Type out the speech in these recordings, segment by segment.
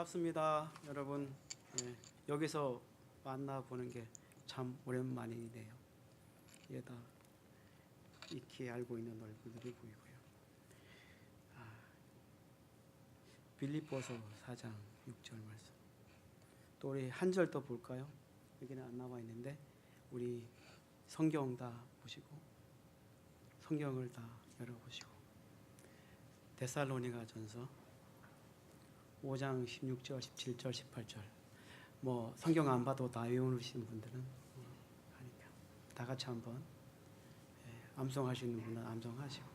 반갑습니다, 여러분. 네, 여기서 만나보는 게 참 오랜만이네요. 이게 다 익히 알고 있는 얼굴들이 보이고요. 빌립보서 4장 6절 말씀. 또 우리 한 절 더 볼까요? 여기는 안 나와 있는데 우리 성경 다 보시고 성경을 다 열어보시고 데살로니가전서 5장 16절, 17절, 18절. 뭐 성경 안 봐도 다 외우시는 분들은 하니까 다 같이 한번 암송하시는 분은 암송하시고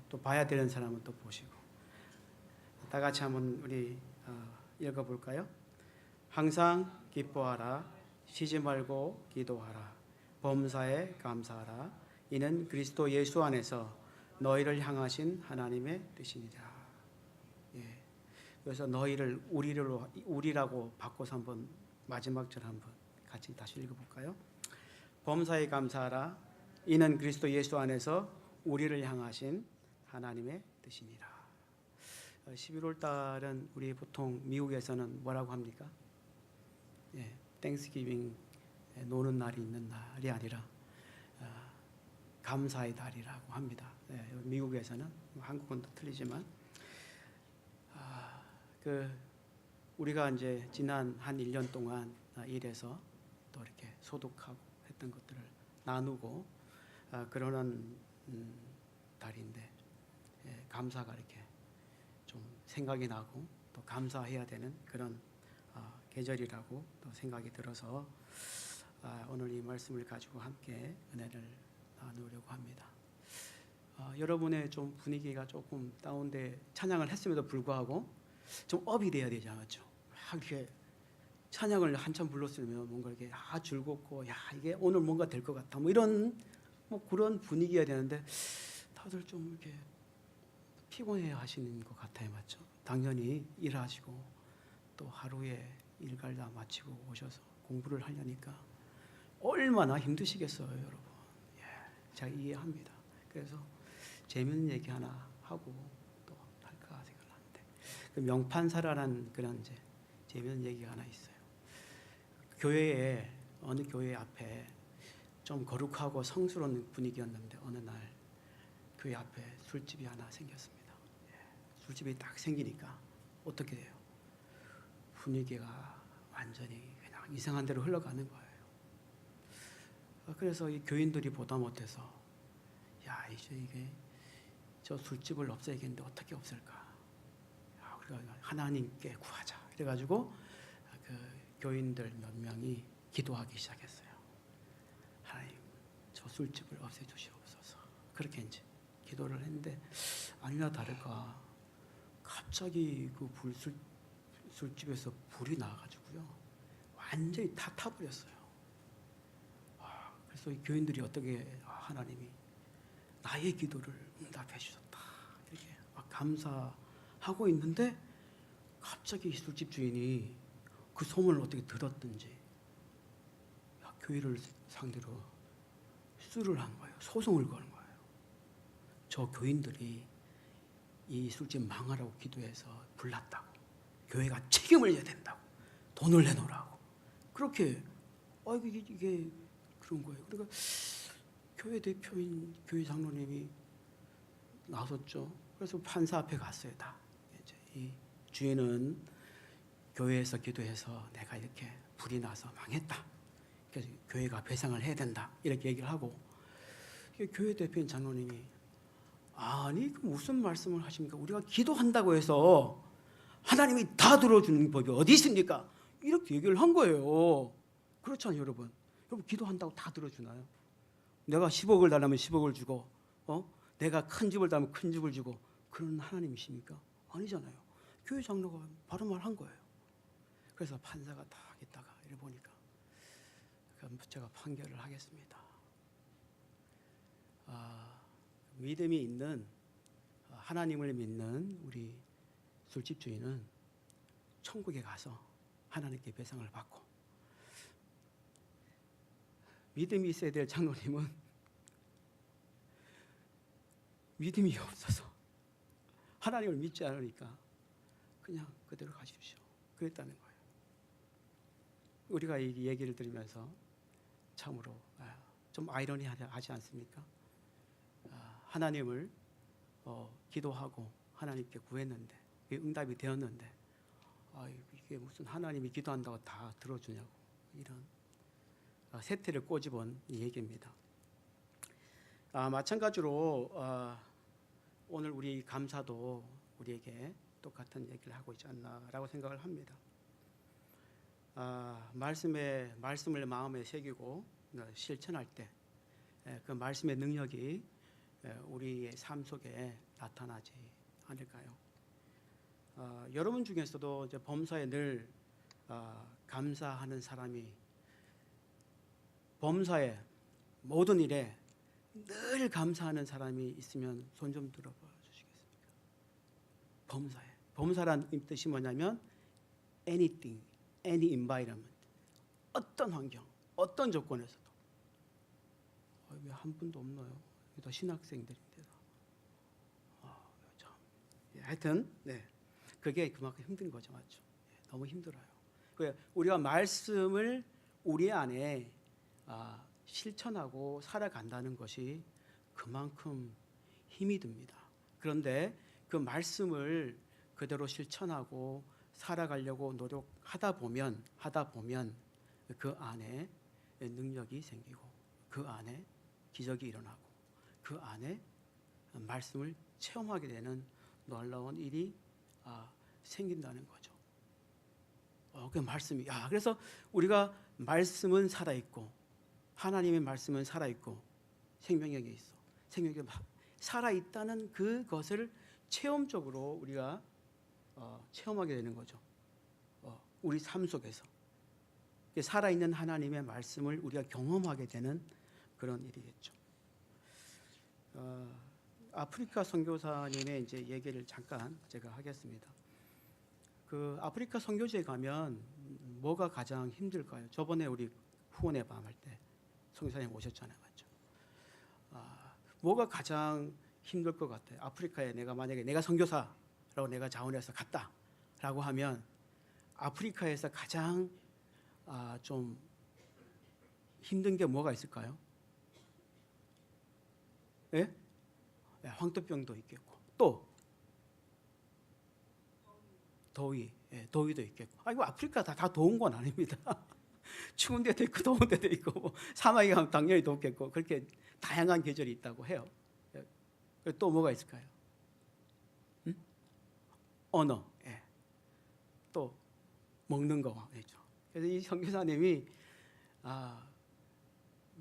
또 봐야 되는 사람은 또 보시고 다 같이 한번 우리 읽어볼까요? 항상 기뻐하라, 쉬지 말고 기도하라, 범사에 감사하라. 이는 그리스도 예수 안에서 너희를 향하신 하나님의 뜻이니라. 예. 그래서 너희를 우리라고 바꿔서 한번 마지막 절 한번 같이 다시 읽어볼까요? 범사에 감사하라. 이는 그리스도 예수 안에서 우리를 향하신 하나님의 뜻이니라. 11월 달은 우리 보통 미국에서는 뭐라고 합니까? 예, 땡스기빙 노는 날이 있는 날이 아니라 감사의 달이라고 합니다. 예, 미국에서는 한국은 또 틀리지만 우리가 이제 지난 한 1년 동안 일해서 또 이렇게 소독하고 했던 것들을 나누고 그러는 달인데 감사가 이렇게 좀 생각이 나고 또 감사해야 되는 그런 계절이라고 또 생각이 들어서 오늘 이 말씀을 가지고 함께 은혜를 나누려고 합니다. 여러분의 좀 분위기가 조금 다운돼 찬양을 했음에도 불구하고 좀 업이 돼야 되지 않았죠? 이렇게 찬양을 한참 불렀으면 뭔가 이렇게 즐겁고 이게 오늘 뭔가 될 것 같다 뭐 이런 그런 분위기가 되는데 다들 좀 이렇게 피곤해 하시는 것 같아요, 맞죠? 당연히 일하시고 또 하루에 일갈 다 마치고 오셔서 공부를 하려니까 얼마나 힘드시겠어요, 여러분. 제가 이해합니다. 그래서 재밌는 얘기 하나 하고 또 할까 생각을 하는데 그 명판사라는 그런 이제 재밌는 얘기가 하나 있어요. 교회에 어느 교회 앞에 좀 거룩하고 성스러운 분위기였는데 어느 날 교회 앞에 술집이 하나 생겼습니다. 술집이 딱 생기니까 어떻게 돼요? 분위기가 완전히 그냥 이상한 대로 흘러가는 거예요. 그래서 이 교인들이 보다 못해서 이제 이게 저 술집을 없애야겠는데 어떻게 없앨까? 우리가 하나님께 구하자. 그래가지고 그 교인들 몇 명이 기도하기 시작했어요. 하나님, 저 술집을 없애주시옵소서. 그렇게 이제 기도를 했는데 아니나 다를까 갑자기 그 술집에서 불이 나가지고요 완전히 다 타버렸어요. 그래서 이 교인들이 어떻게 하나님이 나의 기도를 응답해 주셨다 이렇게 감사하고 있는데 갑자기 술집 주인이 그 소문을 어떻게 들었든지 교회를 상대로 수를 한 거예요. 소송을 거는 거예요. 저 교인들이 이 술집 망하라고 기도해서 불났다고, 교회가 책임을 져야 된다고, 돈을 내놓으라고 그렇게 이게 그런 거예요. 그러니까 교회 대표인 교회 장로님이 나섰죠. 그래서 판사 앞에 갔어요. 다 이제 이 주인은 교회에서 기도해서 내가 이렇게 불이 나서 망했다. 그래서 교회가 배상을 해야 된다. 이렇게 얘기를 하고 교회 대표인 장로님이 아니 그 무슨 말씀을 하십니까? 우리가 기도한다고 해서 하나님이 다 들어주는 법이 어디 있습니까? 이렇게 얘기를 한 거예요. 그렇잖아요, 여러분. 여러분 기도한다고 다 들어주나요? 내가 10억을 달라면 10억을 주고 내가 큰 집을 달라면 큰 집을 주고 그런 하나님이십니까? 아니잖아요. 교회 장로가 바로 말한 거예요. 그래서 판사가 딱 있다가 이래 보니까 그럼 제가 판결을 하겠습니다. 믿음이 있는 하나님을 믿는 우리 술집 주인은 천국에 가서 하나님께 배상을 받고 믿음이 있어야 될 장로님은 믿음이 없어서 하나님을 믿지 않으니까 그냥 그대로 가십시오. 그랬다는 거예요. 우리가 이 얘기를 들으면서 참으로 좀 아이러니하지 않습니까? 하나님을 기도하고 하나님께 구했는데 응답이 되었는데 이게 무슨 하나님이 기도한다고 다 들어주냐고, 이런 세태를 꼬집은 이 얘기입니다. 마찬가지로 오늘 우리 감사도 우리에게 똑같은 얘기를 하고 있지 않나라고 생각을 합니다. 말씀을 마음에 새기고 실천할 때 그 말씀의 능력이 우리의 삶 속에 나타나지 않을까요? 여러분 중에서도 이제 범사에 늘 감사하는 사람이, 범사에 모든 일에 늘 감사하는 사람이 있으면 손 좀 들어봐 주시겠습니까? 범사란 뜻이 뭐냐면 anything, any environment, 어떤 환경, 어떤 조건에서도. 왜 한 분도 없나요? 다 신학생들인데. 참. 하여튼 그게 그만큼 힘든 거죠, 맞죠? 너무 힘들어요. 우리가 말씀을 우리 안에 실천하고 살아간다는 것이 그만큼 힘이 듭니다. 그런데 그 말씀을 그대로 실천하고 살아가려고 노력하다 보면 그 안에 능력이 생기고 그 안에 기적이 일어나고 그 안에 말씀을 체험하게 되는 놀라운 일이 생긴다는 거죠. 그 말씀이 그래서 우리가 말씀은 살아있고 하나님의 말씀은 살아있고 생명력이 있어. 생명력이 살아있다는 그것을 체험적으로 우리가 체험하게 되는 거죠. 우리 삶 속에서 살아있는 하나님의 말씀을 우리가 경험하게 되는 그런 일이겠죠. 아프리카 선교사님의 이제 얘기를 잠깐 제가 하겠습니다. 그 아프리카 선교지에 가면 뭐가 가장 힘들까요? 저번에 우리 후원의 밤 할 때 선교사님 오셨잖아요, 맞죠? 뭐가 가장 힘들 것 같아요? 아프리카에 만약에 내가 선교사라고 내가 자원해서 갔다라고 하면 아프리카에서 가장 좀 힘든 게 뭐가 있을까요? 예? 황토병도 있겠고 또 더위, 더위도 있겠고. 이거 아프리카 다 더운 건 아닙니다. 추운 데도 있고 더운 데도 있고 뭐 사막에 가면 당연히 덥겠고 그렇게 다양한 계절이 있다고 해요. 또 뭐가 있을까요? 언어, 또 먹는 거죠. 그래서 이 선교사님이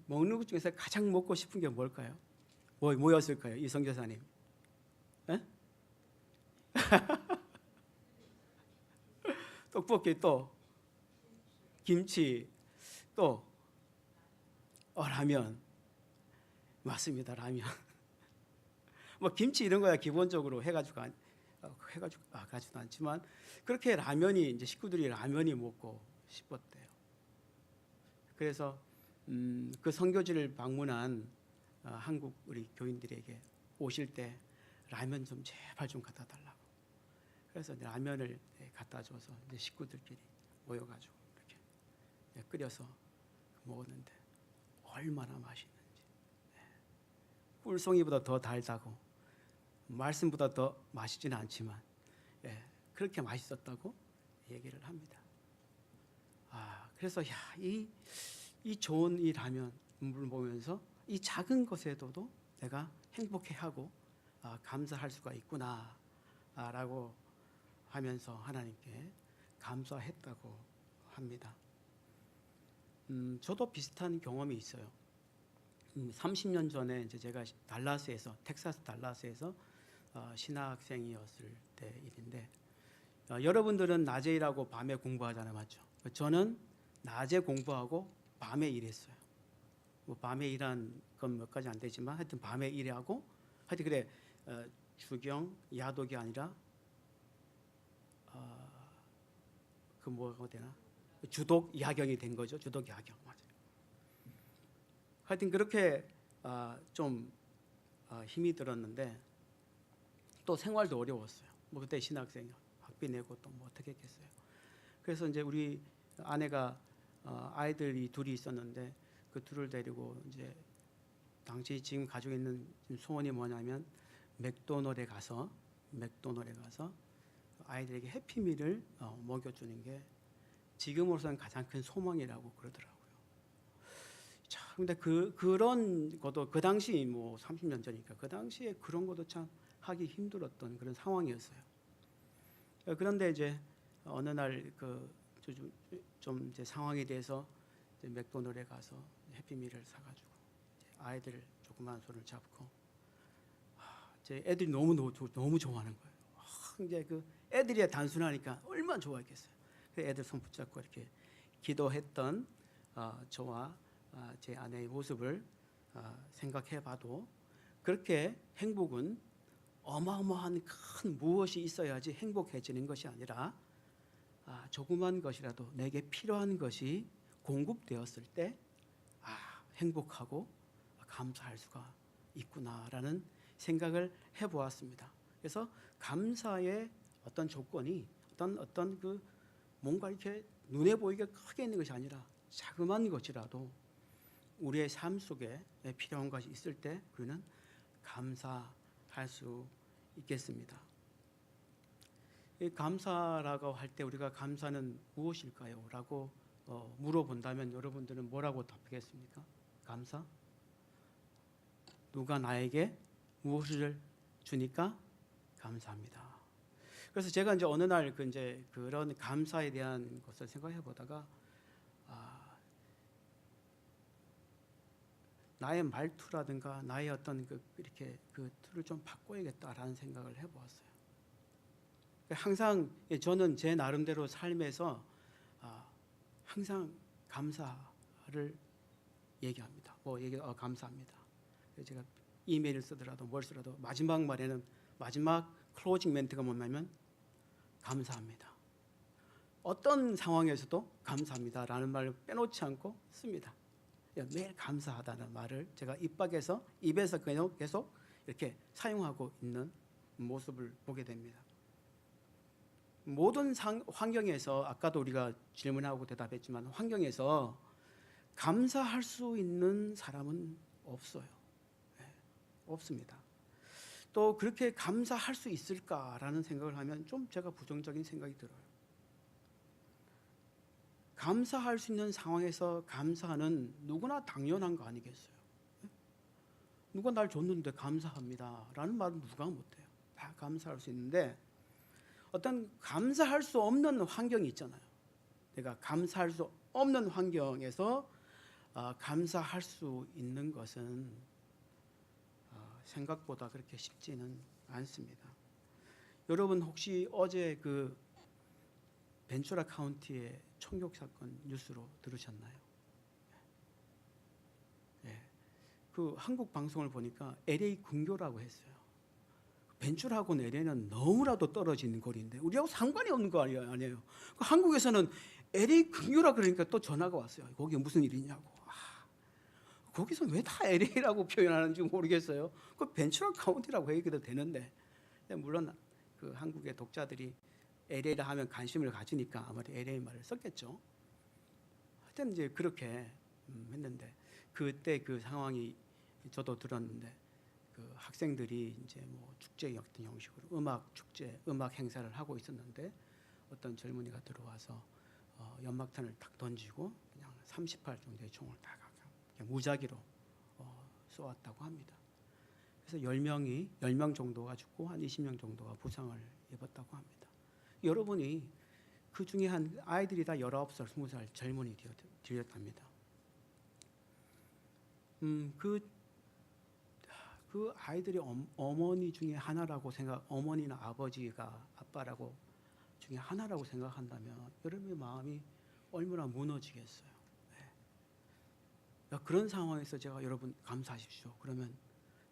먹는 것 중에서 가장 먹고 싶은 게 뭘까요? 뭐였을까요? 이 선교사님? 떡볶이, 또 김치, 또 라면. 맞습니다, 라면. 뭐 김치 이런 거야 기본적으로 해가지고 가지도 않지만 그렇게 라면이 이제 식구들이 라면이 먹고 싶었대요. 그래서 그 선교지를 방문한 한국 우리 교인들에게 오실 때 라면 좀 제발 좀 갖다 달라고. 그래서 라면을 갖다 줘서 이제 식구들끼리 모여가지고 이렇게 끓여서 먹었는데 얼마나 맛있는지. 꿀송이보다 더 달다고 말씀보다 더 맛있지는 않지만 그렇게 맛있었다고 얘기를 합니다. 그래서 이 좋은 이 라면을 보면서 이 작은 것에도 내가 행복해하고 감사할 수가 있구나라고 하면서 하나님께 감사했다고 합니다. 저도 비슷한 경험이 있어요. 30년 전에 이제 제가 텍사스 달라스에서 신학생이었을 때 일인데, 여러분들은 낮에 일하고 밤에 공부하잖아요, 맞죠? 저는 낮에 공부하고 밤에 일했어요. 뭐 밤에 일한 건 몇 가지 안 되지만 하여튼 밤에 일하고 하여튼 그래 주경 야독이 아니라 그 뭐가 되나 주독 야경이 된 거죠. 주독 야경 맞아요. 하여튼 그렇게 좀 힘이 들었는데 또 생활도 어려웠어요. 뭐 그때 신학생 학비 내고 또 뭐 어떻게 했겠어요. 그래서 이제 우리 아내가 아이들이 둘이 있었는데 그 둘을 데리고 이제 당시 지금 가지고 있는 소원이 뭐냐면 맥도날드에 가서 아이들에게 해피밀을 먹여주는 게 지금으로서는 가장 큰 소망이라고 그러더라고요. 자, 근데 그런 것도 그 당시 뭐 30년 전이니까 그 당시에 그런 것도 참 하기 힘들었던 그런 상황이었어요. 그런데 이제 어느 날 좀 이제 상황에 대해서 이제 맥도날드에 가서 해피밀을 사가지고 아이들 조그마한 손을 잡고 제 애들이 너무 좋아하는 거예요. 이제 그 애들이 단순하니까 얼마나 좋아했겠어요. 애들 손 붙잡고 이렇게 기도했던 저와 제 아내의 모습을 생각해봐도 그렇게 행복은 어마어마한 큰 무엇이 있어야지 행복해지는 것이 아니라 조그만 것이라도 내게 필요한 것이 공급되었을 때 행복하고 감사할 수가 있구나라는 생각을 해보았습니다. 그래서 감사의 어떤 조건이 어떤 그 뭔가 이렇게 눈에 보이게 크게 있는 것이 아니라 자그마한 것이라도 우리의 삶 속에 필요한 것이 있을 때 우리는 감사할 수 있겠습니다. 이 감사라고 할 때 우리가 감사는 무엇일까요? 라고 물어본다면 여러분들은 뭐라고 답하겠습니까? 감사? 누가 나에게 무엇을 주니까 감사합니다. 그래서 제가 이제 어느 날 이제 그런 감사에 대한 것을 생각해 보다가 나의 말투라든가 나의 어떤 이렇게 그 틀을 좀 바꿔야겠다라는 생각을 해보았어요. 항상 저는 제 나름대로 삶에서 항상 감사를 얘기합니다. 감사합니다. 제가 이메일을 쓰더라도 뭘 쓰더라도 마지막 말에는 마지막 클로징 멘트가 뭐냐면 감사합니다. 어떤 상황에서도 감사합니다라는 말을 빼놓지 않고 씁니다. 매일 감사하다는 말을 제가 입에서 계속 이렇게 사용하고 있는 모습을 보게 됩니다. 모든 환경에서 아까도 우리가 질문하고 대답했지만 환경에서 감사할 수 있는 사람은 없어요. 없습니다. 또 그렇게 감사할 수 있을까라는 생각을 하면 좀 제가 부정적인 생각이 들어요. 감사할 수 있는 상황에서 감사는 누구나 당연한 거 아니겠어요? 누가 날 줬는데 감사합니다 라는 말은 누가 못해요. 다 감사할 수 있는데 어떤 감사할 수 없는 환경이 있잖아요. 내가 감사할 수 없는 환경에서 감사할 수 있는 것은 생각보다 그렇게 쉽지는 않습니다. 여러분 혹시 어제 그 벤츄라 카운티의 총격 사건 뉴스로 들으셨나요? 네. 그 한국 방송을 보니까 LA 근교라고 했어요. 벤츄라하고는 LA는 너무나도 떨어지는 거리인데 우리하고 상관이 없는 거 아니에요. 한국에서는 LA 근교라 그러니까 또 전화가 왔어요. 거기 무슨 일이냐고. 거기서 왜 다 LA라고 표현하는지 모르겠어요. 그 벤츄라 카운티라고 얘기도 되는데 물론 그 한국의 독자들이 LA라 하면 관심을 가지니까 아무래도 LA 말을 썼겠죠. 하여튼 이제 그렇게 했는데 그때 그 상황이 저도 들었는데 그 학생들이 이제 뭐 축제 같은 형식으로 음악 축제, 음악 행사를 하고 있었는데 어떤 젊은이가 들어와서 연막탄을 딱 던지고 그냥 30발 정도의 총을 다 그냥 무작위로 쏘았다고 합니다. 그래서 10명 정도가 죽고 한 20명 정도가 부상을 입었다고 합니다. 여러분이 그 중에 한 아이들이 다 19살, 20살 젊은이 되었답니다. 그 아이들이 어머니 중에 하나라고 어머니나 아빠라고 중에 하나라고 생각한다면 여러분의 마음이 얼마나 무너지겠어요. 네. 그런 상황에서 제가 여러분 감사하십시오. 그러면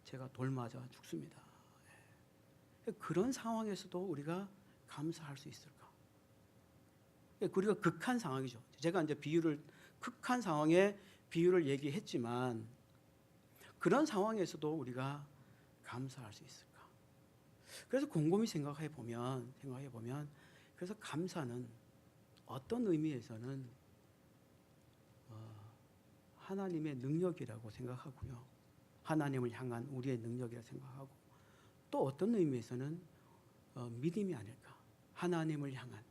제가 돌 맞아 죽습니다. 네. 그런 상황에서도 우리가 감사할 수 있을까? 우리가 극한 상황이죠. 제가 이제 극한 상황의 비유를 얘기했지만 그런 상황에서도 우리가 감사할 수 있을까? 그래서 곰곰이 생각해 보면 그래서 감사는 어떤 의미에서는 하나님의 능력이라고 생각하고요. 하나님을 향한 우리의 능력이라고 생각하고, 또 어떤 의미에서는 믿음이 아닐까. 하나님을 향한,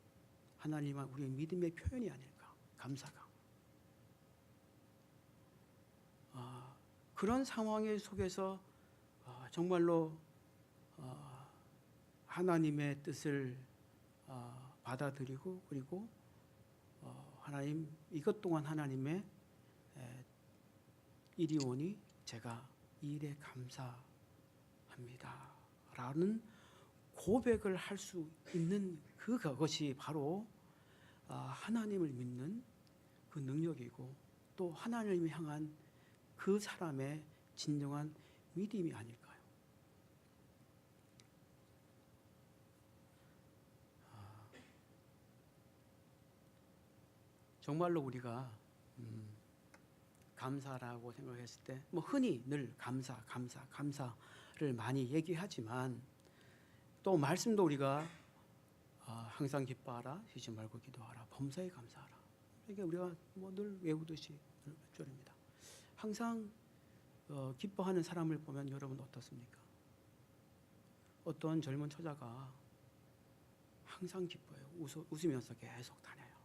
하나님과 우리의 믿음의 표현이 아닐까. 감사가. 그런 상황의 속에서 정말로 하나님의 뜻을 받아들이고, 그리고 하나님, 이것 또한 하나님의 일이 오니 제가 이 일에 감사합니다 라는 고백을 할 수 있는 그것이 바로 하나님을 믿는 그 능력이고, 또 하나님을 향한 그 사람의 진정한 믿음이 아닐까요? 정말로 우리가 감사라고 생각했을 때 뭐 흔히 늘 감사를 많이 얘기하지만, 또 말씀도 우리가 항상 기뻐하라, 쉬지 말고 기도하라, 범사에 감사하라, 이게 우리가 뭐 늘 외우듯이 몇 절입니다. 항상 기뻐하는 사람을 보면 여러분 어떻습니까? 어떤 젊은 처자가 항상 기뻐해요. 웃으면서 계속 다녀요.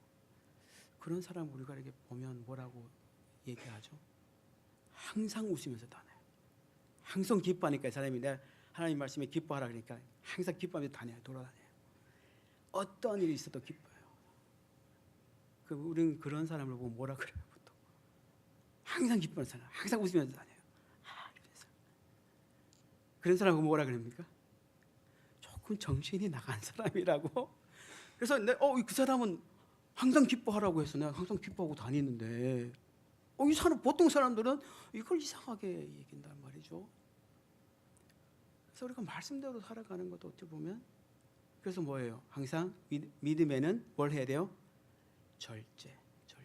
그런 사람 우리가 이렇게 보면 뭐라고 얘기하죠? 항상 웃으면서 다녀요. 항상 기뻐하니까 이 사람이 내가 하나님 말씀에 기뻐하라 그러니까 항상 기뻐하면서 다녀요. 돌아다녀요. 어떤 일이 있어도 기뻐요. 우리는 그런 사람을 보고 뭐라 그래요? 보통 항상 기뻐하는 사람, 항상 웃으면서 다녀요. 그래서 그런 사람을 뭐라 그럽니까? 조금 정신이 나간 사람이라고. 그래서 그 사람은 항상 기뻐하라고 해서 내가 항상 기뻐하고 다니는데, 이 사람, 보통 사람들은 이걸 이상하게 얘기한단 말이죠. 그래서 우리가 말씀대로 살아가는 것도 어떻게 보면, 그래서 뭐예요? 항상 믿음에는 뭘 해야 돼요? 절제가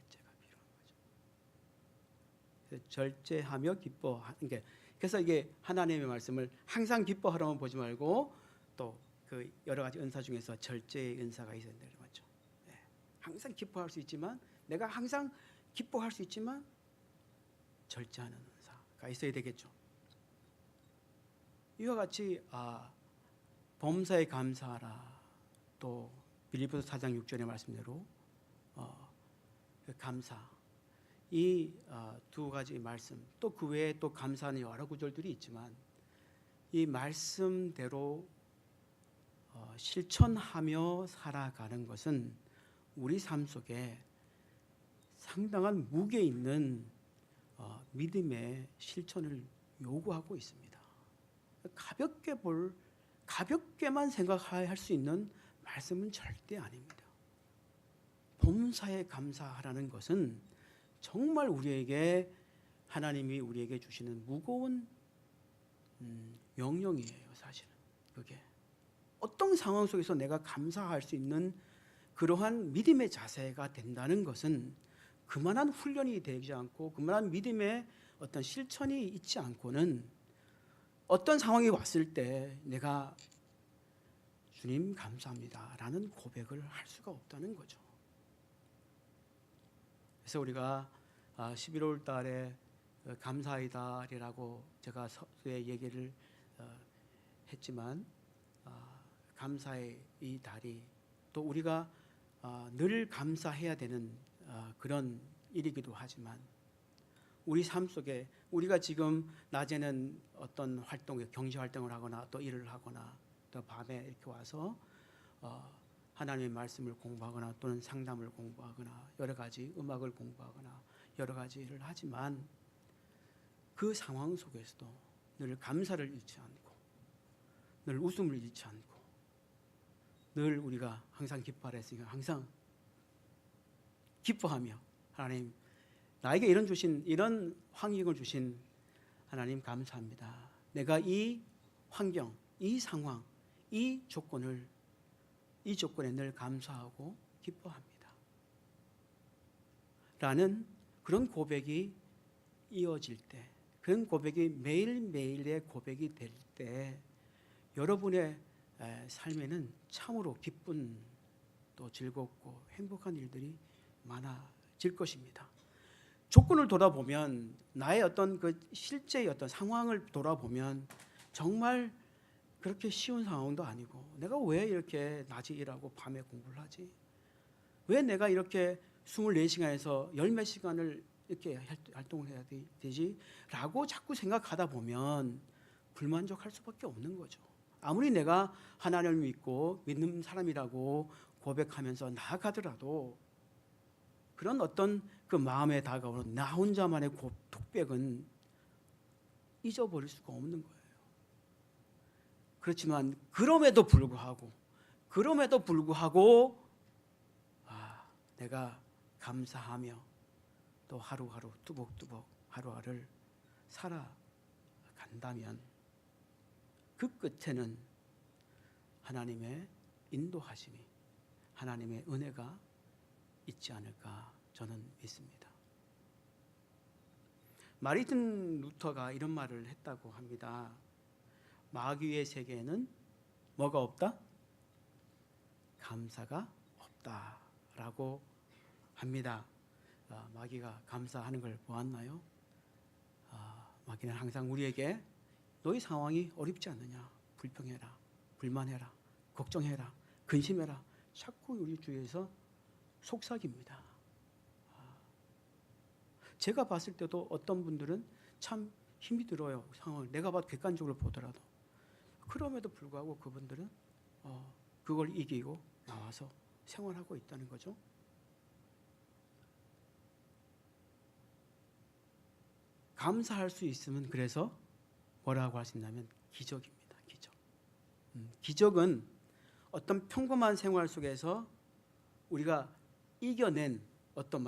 필요한 거죠. 절제하며 기뻐하는 게, 그래서 이게 하나님의 말씀을 항상 기뻐하라면 보지 말고, 또 그 여러 가지 은사 중에서 절제의 은사가 있어야 된다는 거죠. 항상 기뻐할 수 있지만, 내가 항상 기뻐할 수 있지만 절제하는 은사가 있어야 되겠죠. 이와 같이 범사에 감사하라, 또 빌립보서 4장 6절의 말씀대로 그 감사, 이 두 가지 말씀, 또 그 외에 또 감사하는 여러 구절들이 있지만, 이 말씀대로 실천하며 살아가는 것은 우리 삶 속에 상당한 무게 있는 믿음의 실천을 요구하고 있습니다. 가볍게만 생각할 수 있는 말씀은 절대 아닙니다. 범사에 감사하라는 것은 정말 우리에게, 하나님이 우리에게 주시는 무거운 명령이에요. 사실은 그게 어떤 상황 속에서 내가 감사할 수 있는 그러한 믿음의 자세가 된다는 것은, 그만한 훈련이 되지 않고 그만한 믿음의 어떤 실천이 있지 않고는 어떤 상황이 왔을 때 내가 주님 감사합니다 라는 고백을 할 수가 없다는 거죠. 그래서 우리가 11월 달에 감사의 달이라고 제가 서두에 얘기를 했지만, 감사의 이 달이 또 우리가 늘 감사해야 되는 그런 일이기도 하지만, 우리 삶 속에 우리가 지금 낮에는 어떤 경제 활동을 하거나 또 일을 하거나 또 밤에 이렇게 와서 하나님의 말씀을 공부하거나 또는 상담을 공부하거나 여러 가지 음악을 공부하거나 여러 가지 일을 하지만, 그 상황 속에서도 늘 감사를 잃지 않고, 늘 웃음을 잃지 않고, 늘 우리가 항상 기뻐하라 했으니까 항상 기뻐하며, 하나님 나에게 이런 환경을 주신 하나님 감사합니다. 내가 이 환경, 이 상황, 이 조건에 늘 감사하고 기뻐합니다 라는 그런 고백이 이어질 때, 그런 고백이 매일매일의 고백이 될 때, 여러분의 삶에는 참으로 기쁜 또 즐겁고 행복한 일들이 많아질 것입니다. 조건을 돌아보면 나의 어떤 그 실제의 어떤 상황을 돌아보면 정말 그렇게 쉬운 상황도 아니고 내가 왜 이렇게 낮에 일하고 밤에 공부를 하지? 왜 내가 이렇게 24시간에서 열 몇 시간을 이렇게 활동을 해야 되지? 라고 자꾸 생각하다 보면 불만족할 수밖에 없는 거죠. 아무리 내가 하나님을 믿고 믿는 사람이라고 고백하면서 나아가더라도 그런 어떤 그 마음에 다가오는 나 혼자만의 독백은 잊어버릴 수가 없는 거예요. 그렇지만 그럼에도 불구하고 내가 감사하며 또 하루하루 뚜벅뚜벅 하루하루를 살아간다면 그 끝에는 하나님의 인도하심이 하나님의 은혜가 있지 않을까 저는 믿습니다. 마르틴 루터가 이런 말을 했다고 합니다. 마귀의 세계에는 뭐가 없다? 감사가 없다라고 합니다. 마귀가 감사하는 걸 보았나요? 마귀는 항상 우리에게 너희 상황이 어렵지 않느냐, 불평해라, 불만해라, 걱정해라, 근심해라, 자꾸 우리 주위에서 속삭입니다. 제가 봤을 때도 어떤 분들은 참 힘이 들어요. 상황을 내가 봐도 객관적으로 보더라도. 그럼에도 불구하고 그분들은 그걸 이기고 나와서 생활하고 있다는 거죠. 감사할 수 있으면 그래서 뭐라고 할 수 있냐면 기적입니다. 기적. 기적은 어떤 평범한 생활 속에서 우리가 이겨낸 어떤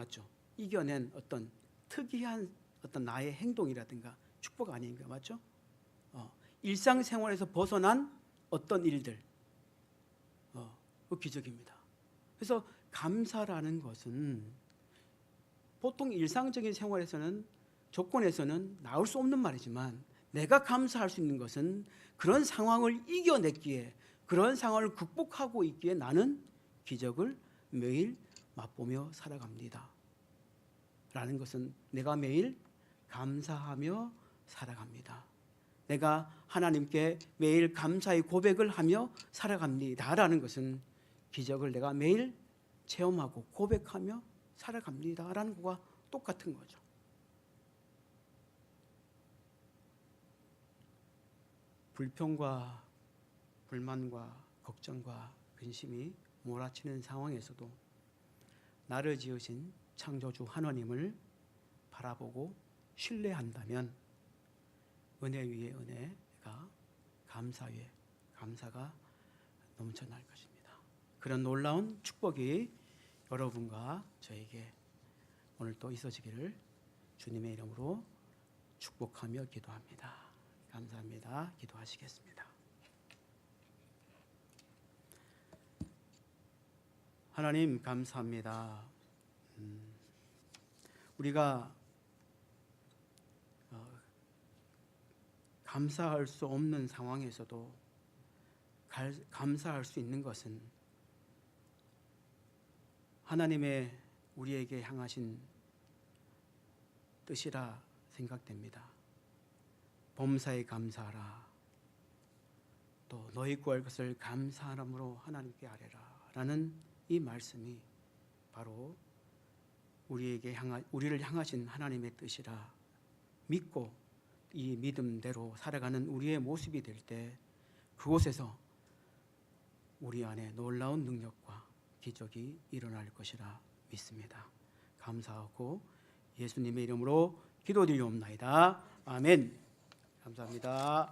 특이한 어떤 나의 행동이라든가 축복 아닌가, 맞죠? 일상생활에서 벗어난 어떤 일들, 그 기적입니다. 그래서 감사라는 것은 보통 일상적인 생활에서는 조건에서는 나올 수 없는 말이지만 내가 감사할 수 있는 것은 그런 상황을 이겨냈기에 그런 상황을 극복하고 있기에 나는 기적을 매일 맛보며 살아갑니다. 라는 것은 내가 매일 감사하며 살아갑니다. 내가 하나님께 매일 감사의 고백을 하며 살아갑니다. 라는 것은 기적을 내가 매일 체험하고 고백하며 살아갑니다. 라는 것과 똑같은 거죠. 불평과 불만과 걱정과 근심이 몰아치는 상황에서도 나를 지으신 창조주 하나님을 바라보고 신뢰한다면 은혜 위에 은혜가 감사 위에 감사가 넘쳐날 것입니다. 그런 놀라운 축복이 여러분과 저에게 오늘 또 있어지기를 주님의 이름으로 축복하며 기도합니다. 감사합니다. 기도하시겠습니다. 하나님 감사합니다. 우리가 감사할 수 없는 상황에서도 감사할 수 있는 것은 하나님의 우리에게 향하신 뜻이라 생각됩니다. 범사에 감사하라. 또 너희 구할 것을 감사함으로 하나님께 아뢰라. 라는 이 말씀이 바로 우리를 향하신 하나님의 뜻이라 믿고 이 믿음대로 살아가는 우리의 모습이 될 때 그곳에서 우리 안에 놀라운 능력과 기적이 일어날 것이라 믿습니다. 감사하고 예수님의 이름으로 기도드리옵나이다. 아멘. 감사합니다.